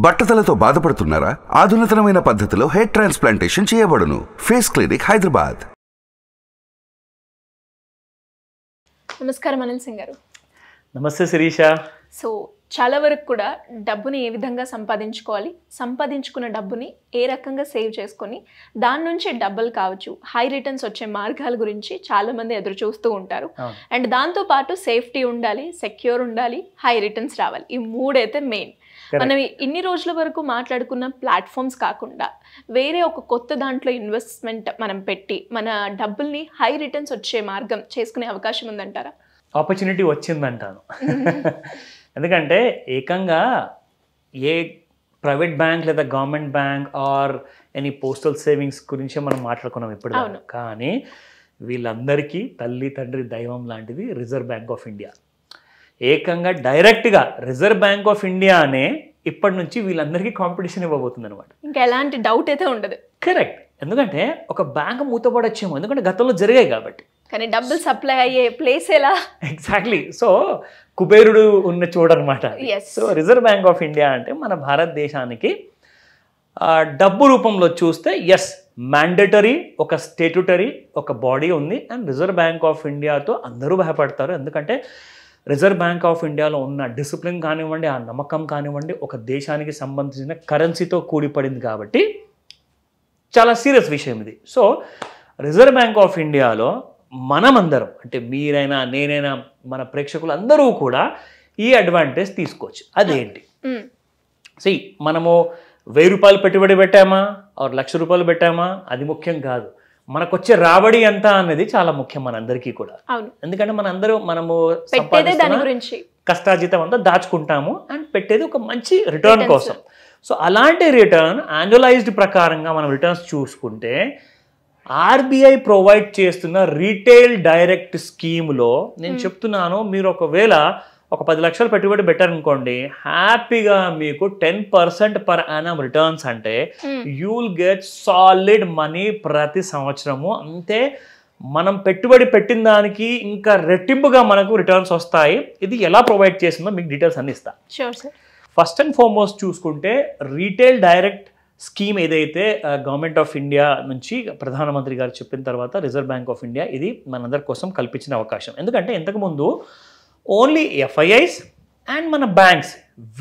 బట్టతలతో బాధపడుతున్నారా? ఆధునితనమైన పద్ధతిలో hair transplantation చేయబడును. Face clinic, Hyderabad. నమస్కారం అనిల్ సింగ్ గారు. నమస్తే శిరీష. సో చాలా వరకు కూడా డబ్బుని ఏ విధంగా సంపాదించుకోవాలి, సంపాదించుకున్న డబ్బుని ఏ రకంగా సేవ్ చేసుకొని దాని నుంచి డబ్బులు కావచ్చు, హై రిటర్న్స్ వచ్చే మార్గాల గురించి చాలామంది ఎదురు చూస్తూ ఉంటారు. అండ్ దాంతోపాటు సేఫ్టీ ఉండాలి, సెక్యూర్ ఉండాలి, హై రిటర్న్స్ రావాలి. ఈ మూడైతే మెయిన్. మనం ఇన్ని రోజుల వరకు మాట్లాడుకున్న ప్లాట్ఫామ్స్ కాకుండా వేరే ఒక కొత్త దాంట్లో ఇన్వెస్ట్మెంట్ మనం పెట్టి మన డబ్బుల్ని హై రిటర్న్స్ వచ్చే మార్గం చేసుకునే అవకాశం ఉందంటారా? ఆపర్చునిటీ వచ్చిందంటాను. ఎందుకంటే ఏకంగా ఏ ప్రైవేట్ బ్యాంక్ లేదా government bank or any postal savings గురించే మనం మాట్లాడుకున్నాం ఇప్పుడు. కానీ వీళ్ళందరికీ తల్లి తండ్రి దైవం లాంటిది రిజర్వ్ బ్యాంక్ ఆఫ్ ఇండియా. ఏకంగా డైరెక్ట్గా రిజర్వ్ బ్యాంక్ ఆఫ్ ఇండియా అనే ఇప్పటి నుంచి వీళ్ళందరికీ కాంపిటీషన్ ఇవ్వబోతుంది అనమాట. ఇంకా ఎలాంటి డౌట్ అయితే ఉండదు. కరెక్ట్. ఎందుకంటే ఒక బ్యాంక్ మూతపడొచ్చేమో, ఎందుకంటే గతంలో జరిగాయి కాబట్టి. కానీ డబ్బులు సప్లై అయ్యే ప్లేస్ ఎలా? ఎగ్జాక్ట్లీ. సో కుబేరుడు ఉన్న చూడనమాట. So Reserve Bank of India అంటే మన భారతదేశానికి డబ్బు రూపంలో చూస్తే ఎస్ మ్యాండేటరీ ఒక స్టేట్యుటరీ ఒక బాడీ ఉంది. అండ్ రిజర్వ్ బ్యాంక్ ఆఫ్ ఇండియాతో అందరూ భయపడతారు. ఎందుకంటే రిజర్వ్ బ్యాంక్ ఆఫ్ ఇండియాలో ఉన్న డిసిప్లిన్ కానివ్వండి, ఆ నమ్మకం కానివ్వండి, ఒక దేశానికి సంబంధించిన కరెన్సీతో కూడిపడింది కాబట్టి చాలా సీరియస్ విషయం ఇది. సో రిజర్వ్ బ్యాంక్ ఆఫ్ ఇండియాలో మనమందరం అంటే మీరైనా నేనైనా మన ప్రేక్షకులు అందరూ కూడా ఈ అడ్వాంటేజ్ తీసుకోవచ్చు. అదేంటి? మనము 1000 రూపాయలు పెట్టుబడి పెట్టామా ఆర్ 1,00,000 రూపాయలు పెట్టామా అది ముఖ్యం కాదు. మనకు వచ్చే రాబడి ఎంత అన్నది చాలా ముఖ్యం మనందరికీ కూడా. ఎందుకంటే మనము కష్టార్జితం అంతా దాచుకుంటాము అండ్ పెట్టేది ఒక మంచి రిటర్న్ కోసం. సో అలాంటి రిటర్న్ యాన్యువలైజ్డ్ ప్రకారంగా మనం రిటర్న్స్ చూసుకుంటే ఆర్బీఐ ప్రొవైడ్ చేస్తున్న రీటైల్ డైరెక్ట్ స్కీమ్లో నేను చెప్తున్నాను, మీరు ఒకవేళ ఒక 10 లక్షలు పెట్టుబడి పెట్టారనుకోండి, హ్యాపీగా మీకు 10% పర్ యానం రిటర్న్స్ అంటే you will get solid money ప్రతి సంవత్సరము. అంతే, మనం పెట్టుబడి పెట్టిన దానికి ఇంకా రెట్టింపుగా మనకు రిటర్న్స్ వస్తాయి. ఇది ఎలా ప్రొవైడ్ చేసిందో మీకు డీటెయిల్స్ అన్ని ఇస్తా. ఫస్ట్ అండ్ ఫార్మోస్ట్ చూసుకుంటే రీటైల్ డైరెక్ట్ స్కీమ్ ఏదైతే గవర్నమెంట్ ఆఫ్ ఇండియా నుంచి ప్రధానమంత్రి గారు చెప్పిన తర్వాత రిజర్వ్ బ్యాంక్ ఆఫ్ ఇండియా ఇది మనందరి కోసం కల్పించిన అవకాశం. ఎందుకంటే ఇంతకుముందు ఓన్లీ ఎఫ్ఐఐస్ అండ్ మన బ్యాంక్స్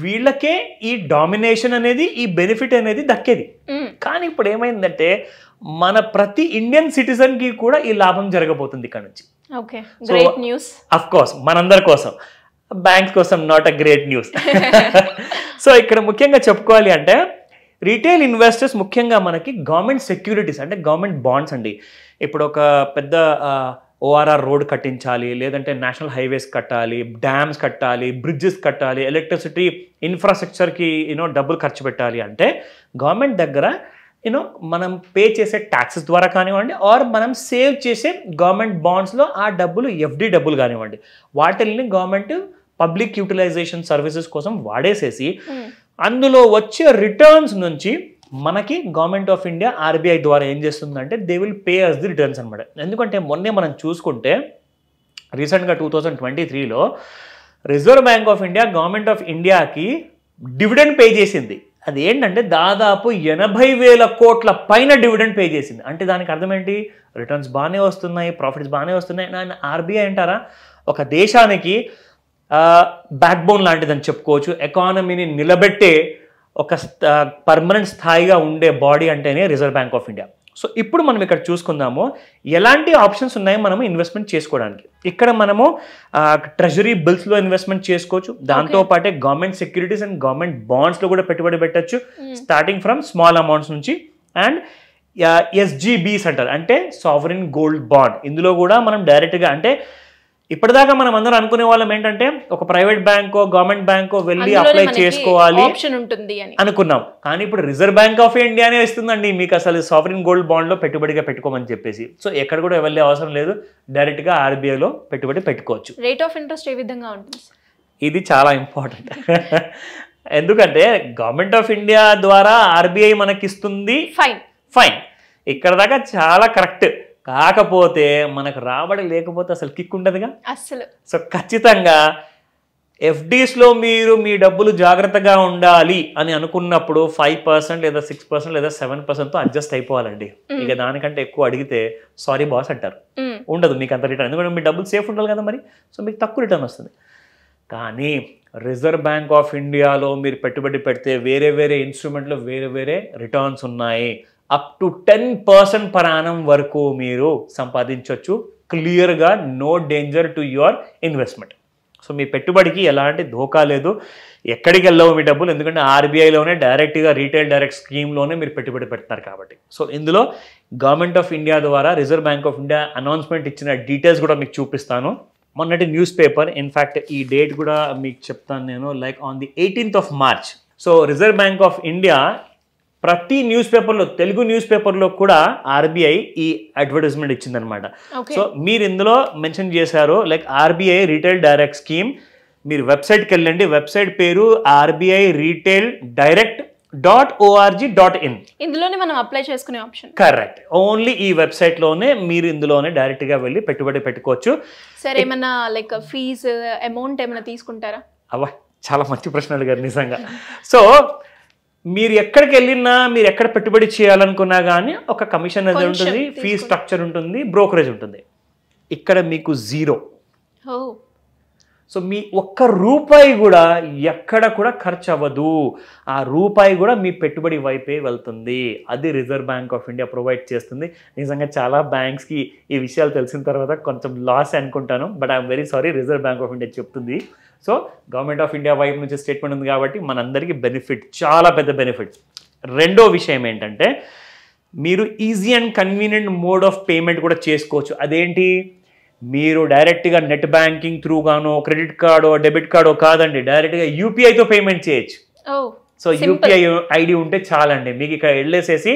వీళ్ళకే ఈ డామినేషన్ అనేది, ఈ బెనిఫిట్ అనేది దక్కేది. కానీ ఇప్పుడు ఏమైందంటే మన ప్రతి ఇండియన్ సిటిజన్ కి కూడా ఈ లాభం జరగబోతుంది ఇక్కడ నుంచి. అఫ్ కోర్స్ మనందరి కోసం, బ్యాంక్స్ కోసం not a great news. So ఇక్కడ ముఖ్యంగా చెప్పుకోవాలి అంటే రీటైల్ ఇన్వెస్టర్స్ ముఖ్యంగా మనకి గవర్నమెంట్ సెక్యూరిటీస్ అంటే గవర్నమెంట్ బాండ్స్ అండి. ఇప్పుడు ఒక పెద్ద ఓఆర్ఆర్ రోడ్ కట్టించాలి, లేదంటే నేషనల్ హైవేస్ కట్టాలి, డ్యామ్స్ కట్టాలి, బ్రిడ్జెస్ కట్టాలి, ఎలక్ట్రిసిటీ ఇన్ఫ్రాస్ట్రక్చర్కి డబ్బులు ఖర్చు పెట్టాలి అంటే గవర్నమెంట్ దగ్గర మనం పే చేసే ట్యాక్సెస్ ద్వారా కానివ్వండి ఆర్ మనం సేవ్ చేసే గవర్నమెంట్ బాండ్స్లో ఆ డబ్బులు ఎఫ్డి డబ్బులు కానివ్వండి వాటిని గవర్నమెంట్ పబ్లిక్ యూటిలైజేషన్ సర్వీసెస్ కోసం వాడేసేసి అందులో వచ్చే రిటర్న్స్ నుంచి మనకి గవర్నమెంట్ ఆఫ్ ఇండియా ఆర్బీఐ ద్వారా ఏం చేస్తుందంటే they will pay us the returns అనమాట. ఎందుకంటే మొన్నే మనం చూసుకుంటే రీసెంట్గా 2023లో Reserve Bank of India government of ఇండియాకి డివిడెండ్ పే చేసింది. అది ఏంటంటే దాదాపు 80,000 కోట్ల పైన డివిడెండ్ పే చేసింది. అంటే దానికి అర్థం ఏంటి? రిటర్న్స్ బాగానే వస్తున్నాయి, ప్రాఫిట్స్ బాగానే వస్తున్నాయి. అండ్ ఆర్బీఐ అంటారా ఒక దేశానికి బ్యాక్ బోన్ లాంటిదని చెప్పుకోవచ్చు. ఎకానమీని నిలబెట్టే ఒక పర్మనెంట్ స్థాయిగా ఉండే బాడీ అంటేనే reserve Bank of India. So ఇప్పుడు మనం ఇక్కడ చూసుకుందాము ఎలాంటి ఆప్షన్స్ ఉన్నాయో మనము ఇన్వెస్ట్మెంట్ చేసుకోవడానికి. ఇక్కడ మనము ట్రెజరీ బిల్స్లో ఇన్వెస్ట్మెంట్ చేసుకోవచ్చు, దాంతోపాటే గవర్నమెంట్ సెక్యూరిటీస్ అండ్ గవర్నమెంట్ బాండ్స్లో కూడా పెట్టుబడి పెట్టచ్చు స్టార్టింగ్ ఫ్రమ్ స్మాల్ అమౌంట్స్ నుంచి. అండ్ ఎస్జీబీస్ అంటారు అంటే సావరిన్ గోల్డ్ బాండ్. ఇందులో కూడా మనం డైరెక్ట్గా అంటే ఇప్పటిదాకా మనం అందరం అనుకునే వాళ్ళం ఏంటంటే ఒక ప్రైవేట్ బ్యాంకో గవర్నమెంట్ బ్యాంకో వెళ్ళి అప్లై చేసుకోవాలి అనుకున్నాం. కానీ ఇప్పుడు రిజర్వ్ బ్యాంక్ ఆఫ్ ఇండియానే ఇస్తుందండి మీకు అసలు సావరిన్ గోల్డ్ బాండ్లో పెట్టుబడిగా పెట్టుకోమని చెప్పేసి. సో ఎక్కడ కూడా వెళ్ళే అవసరం లేదు, డైరెక్ట్గా ఆర్బీఐలో పెట్టుబడి పెట్టుకోవచ్చు. రేట్ ఆఫ్ ఇంట్రెస్ట్ ఏ విధంగా ఉంటుంది? ఇది చాలా ఇంపార్టెంట్. ఎందుకంటే గవర్నమెంట్ ఆఫ్ ఇండియా ద్వారా ఆర్బీఐ మనకిస్తుంది, ఫైన్ ఇక్కడ దాకా చాలా కరెక్ట్. కాకపోతే మనకు రాబడి లేకపోతే అసలు కిక్ ఉండదుగా అసలు. సో ఖచ్చితంగా ఎఫ్డీస్లో మీరు మీ డబ్బులు జాగ్రత్తగా ఉండాలి అని అనుకున్నప్పుడు 5% లేదా 6% లేదా 7%తో అడ్జస్ట్ అయిపోవాలండి. ఇక దానికంటే ఎక్కువ అడిగితే సారీ బాస్ అంటారు, ఉండదు మీకు అంత రిటర్న్. ఎందుకంటే మీ డబ్బులు సేఫ్ ఉండాలి కదా మరి, సో మీకు తక్కువ రిటర్న్ వస్తుంది. కానీ రిజర్వ్ బ్యాంక్ ఆఫ్ ఇండియాలో మీరు పెట్టుబడి పెడితే వేరే వేరే ఇన్స్ట్రుమెంట్లో వేరే వేరే రిటర్న్స్ ఉన్నాయి. అప్ టు 10% పర్ యానం వరకు మీరు సంపాదించవచ్చు క్లియర్గా, no danger to your investment. So మీ పెట్టుబడికి ఎలాంటి ధోకా లేదు, ఎక్కడికి వెళ్ళవు మీ డబ్బులు, ఎందుకంటే ఆర్బీఐలోనే డైరెక్ట్గా రీటైల్ డైరెక్ట్ స్కీమ్లోనే మీరు పెట్టుబడి పెడతారు కాబట్టి. సో ఇందులో గవర్నమెంట్ ఆఫ్ ఇండియా ద్వారా reserve Bank of India announcement ఇచ్చిన డీటెయిల్స్ కూడా మీకు చూపిస్తాను. మొన్నటి న్యూస్ పేపర్, ఇన్ఫ్యాక్ట్ ఈ డేట్ కూడా మీకు చెప్తాను నేను, like on the 18th of March. So Reserve Bank of India ప్రతి న్యూస్ పేపర్లో, తెలుగు న్యూస్ పేపర్లో కూడా ఆర్బీఐ ఈ అడ్వర్టైజ్మెంట్ ఇచ్చిందనమాట. సో మీరు ఇందులో మెన్షన్ చేశారు like RBI retail direct scheme. మీరు వెబ్సైట్కి వెళ్ళండి, వెబ్సైట్ పేరు RBI Retail Direct.org.in. ఇందులోనే మనం అప్లై చేసుకునే ఆప్షన్. కరెక్ట్, ఓన్లీ ఈ వెబ్సైట్లోనే మీరు ఇందులోనే డైరెక్ట్గా వెళ్ళి పెట్టుబడి పెట్టుకోవచ్చు. సరే, ఏమన్నా లైక్ ఫీజు అమౌంట్ ఏమైనా తీసుకుంటారా? అవ్వ, చాలా మంచి ప్రశ్న అడిగారు నిజంగా. సో మీరు ఎక్కడికి వెళ్ళినా, మీరు ఎక్కడ పెట్టుబడి చేయాలనుకున్నా కానీ ఒక కమిషన్ అనేది ఉంటుంది, ఫీ స్ట్రక్చర్ ఉంటుంది, బ్రోకరేజ్ ఉంటుంది. ఇక్కడ మీకు 0. సో మీ ఒక్క రూపాయి కూడా ఎక్కడ కూడా ఖర్చు అవ్వదు. ఆ రూపాయి కూడా మీ పెట్టుబడి వైపే వెళ్తుంది. అది reserve Bank of India provide చేస్తుంది. నిజంగా చాలా బ్యాంక్స్కి ఈ విషయాలు తెలిసిన తర్వాత కొంచెం లాస్ అనుకుంటాను, but I'm very sorry, reserve Bank of India చెప్తుంది. సో గవర్నమెంట్ ఆఫ్ ఇండియా వైపు నుంచి స్టేట్మెంట్ ఉంది కాబట్టి మనందరికీ బెనిఫిట్, చాలా పెద్ద బెనిఫిట్. రెండో విషయం ఏంటంటే మీరు easy and convenient mode of payment కూడా చేసుకోవచ్చు. అదేంటి, మీరు డైరెక్ట్గా నెట్ బ్యాంకింగ్ త్రూగానో, క్రెడిట్ కార్డో, డెబిట్ కార్డో కాదండి, డైరెక్ట్గా యూపీఐతో పేమెంట్ చేయొచ్చు. సో యూపీఐ ఐడి ఉంటే చాలండి. మీకు ఇక్కడ వెళ్ళేసేసి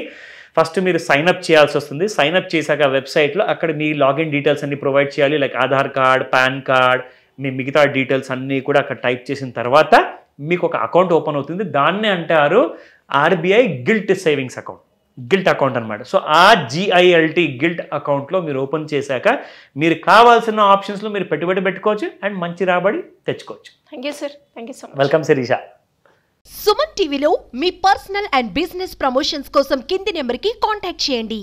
ఫస్ట్ మీరు సైన్అప్ చేయాల్సి వస్తుంది. సైన్అప్ చేశాక వెబ్సైట్లో అక్కడ మీ లాగిన్ డీటెయిల్స్ అన్ని ప్రొవైడ్ చేయాలి, like Aadhaar card, PAN card, మీ మిగతా డీటెయిల్స్ అన్నీ కూడా అక్కడ టైప్ చేసిన తర్వాత మీకు ఒక అకౌంట్ ఓపెన్ అవుతుంది. దాన్నే అంటారు RBI guilt savings account, guilt account అనమాట. సో ఆ GILT గిల్ట్ అకౌంట్లో మీరు ఓపెన్ చేశాక మీరు కావాల్సిన ఆప్షన్స్లో మీరు పెట్టుబడి పెట్టుకోవచ్చు అండ్ మంచి రాబడి తెచ్చుకోవచ్చు. Thank you sir, thank you so much. Welcome Shirisha. Suman టీవీలో మీ పర్సనల్ అండ్ బిజినెస్ ప్రమోషన్స్ కోసం కింది నెంబర్కి కాంటాక్ట్ చేయండి.